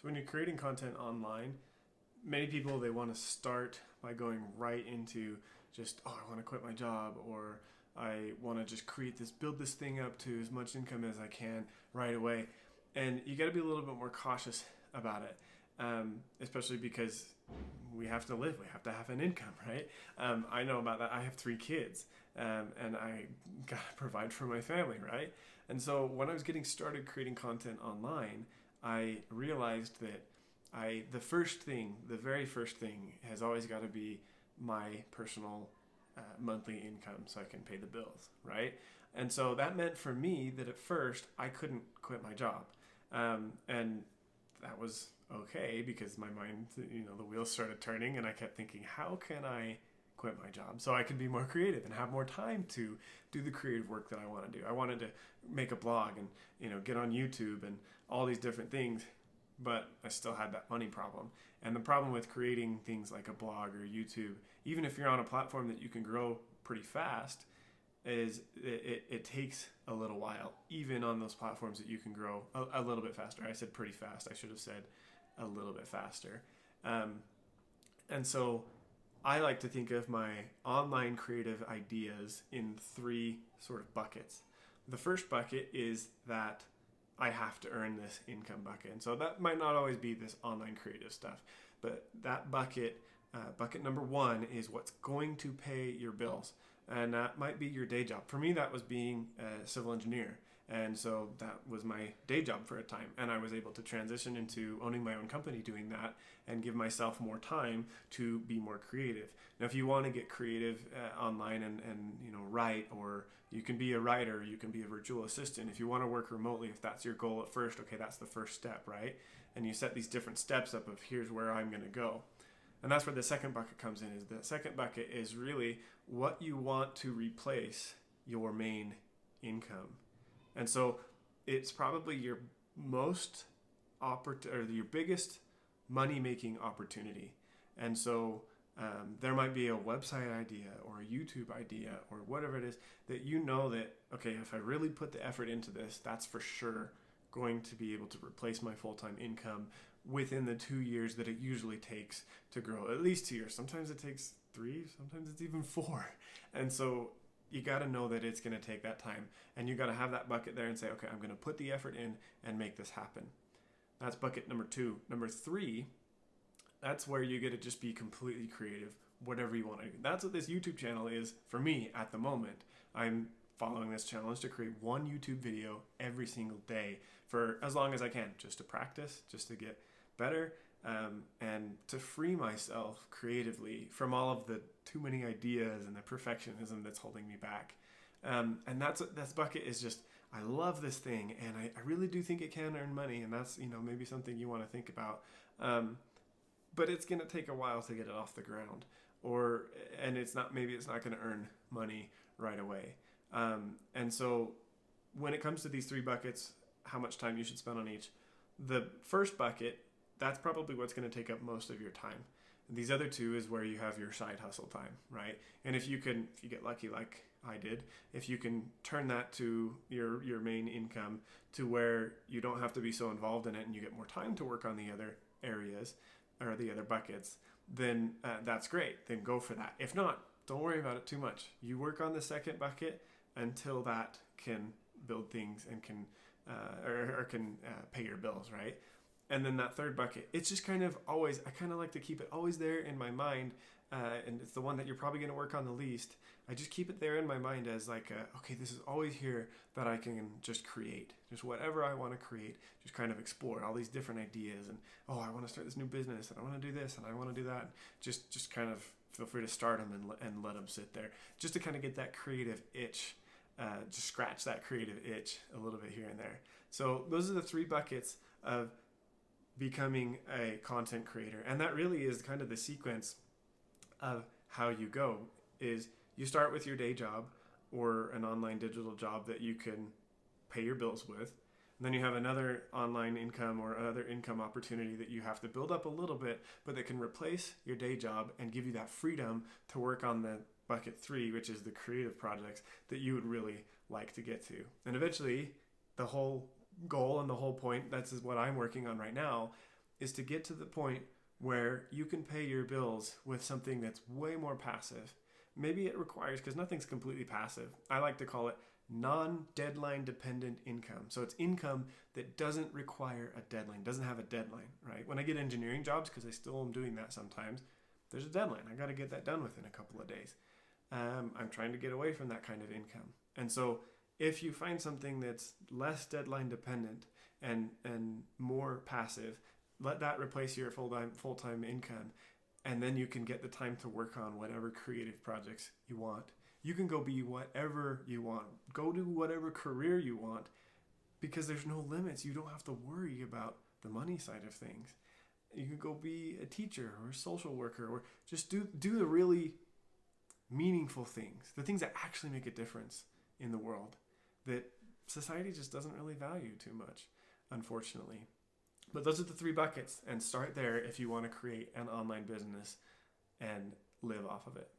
So when you're creating content online, many people, they want to start by going right into just, oh, I want to quit my job, or I want to just build this thing up to as much income as I can right away. And you got to be a little bit more cautious about it, especially because we have to live, we have to have an income, right? I know about that. I have 3 kids, and I got to provide for my family, right? And so when I was getting started creating content online, I realized that the very first thing has always got to be my personal monthly income so I can pay the bills, right? And so that meant for me that at first I couldn't quit my job. And that was okay because my mind, the wheels started turning and I kept thinking, how can I quit my job so I could be more creative and have more time to do the creative work that I want to do? I wanted to make a blog and, get on YouTube and all these different things, but I still had that money problem. And the problem with creating things like a blog or YouTube, even if you're on a platform that you can grow pretty fast, is it takes a little while, even on those platforms that you can grow a little bit faster. I said pretty fast. I should have said a little bit faster. And so I like to think of my online creative ideas in 3 sort of buckets. The first bucket is that I have to earn this income bucket. And so that might not always be this online creative stuff, but that bucket number 1 is what's going to pay your bills. And that might be your day job. For me, that was being a civil engineer. And so that was my day job for a time. And I was able to transition into owning my own company doing that and give myself more time to be more creative. Now, if you want to get creative online and write, or you can be a writer, you can be a virtual assistant. If you want to work remotely, if that's your goal at first, okay, that's the first step, right? And you set these different steps up of here's where I'm going to go. And that's where the second bucket comes in. Is the second bucket is really what you want to replace your main income. And so it's probably your your biggest money-making opportunity. And so there might be a website idea or a YouTube idea or whatever it is that that, okay, if I really put the effort into this, that's for sure going to be able to replace my full-time income within the 2 years that it usually takes to grow. At least 2 years. Sometimes it takes 3, sometimes it's even 4. And so you got to know that it's going to take that time, and you got to have that bucket there and say, okay, I'm going to put the effort in and make this happen. That's bucket number 2. Number 3, that's where you get to just be completely creative, whatever you want to do. That's what this YouTube channel is for me at the moment. I'm following this challenge to create 1 YouTube video every single day for as long as I can, just to practice, just to get better, and to free myself creatively from all of the too many ideas and the perfectionism that's holding me back. And that's bucket is just, I love this thing, and I really do think it can earn money, and that's maybe something you want to think about. But it's going to take a while to get it off the ground, and it's not going to earn money right away. And so when it comes to these 3 buckets, how much time you should spend on each, the first bucket, that's probably what's going to take up most of your time. These other 2 is where you have your side hustle time, right? And if you get lucky like I did, if you can turn that to your main income to where you don't have to be so involved in it and you get more time to work on the other areas or the other buckets, then that's great. Then go for that. If not, don't worry about it too much. You work on the second bucket until that can build things and can pay your bills, right? And then that third bucket, it's just kind of always, I kind of like to keep it always there in my mind, and it's the one that you're probably going to work on the least. I just keep it there in my mind as like, okay, this is always here that I can just create, just whatever I want to create, just kind of explore all these different ideas, and I want to start this new business, and I want to do this, and I want to do that. Just kind of feel free to start them and let them sit there, just to kind of get that creative itch. Just scratch that creative itch a little bit here and there. So those are the 3 buckets of becoming a content creator. And that really is kind of the sequence of how you go. Is you start with your day job or an online digital job that you can pay your bills with. And then you have another online income or other income opportunity that you have to build up a little bit, but that can replace your day job and give you that freedom to work on the bucket 3, which is the creative projects that you would really like to get to. And eventually, the whole goal and the whole point, that's what I'm working on right now, is to get to the point where you can pay your bills with something that's way more passive. Maybe it requires, because nothing's completely passive. I like to call it non-deadline dependent income. So it's income that doesn't require a deadline, doesn't have a deadline, right? When I get engineering jobs, because I still am doing that sometimes, there's a deadline. I got to get that done within a couple of days. I'm trying to get away from that kind of income. And so if you find something that's less deadline dependent and more passive, let that replace your full-time income. And then you can get the time to work on whatever creative projects you want. You can go be whatever you want. Go do whatever career you want, because there's no limits. You don't have to worry about the money side of things. You can go be a teacher or a social worker, or just do the really meaningful things, the things that actually make a difference in the world that society just doesn't really value too much, unfortunately. But those are the 3 buckets, and start there if you want to create an online business and live off of it.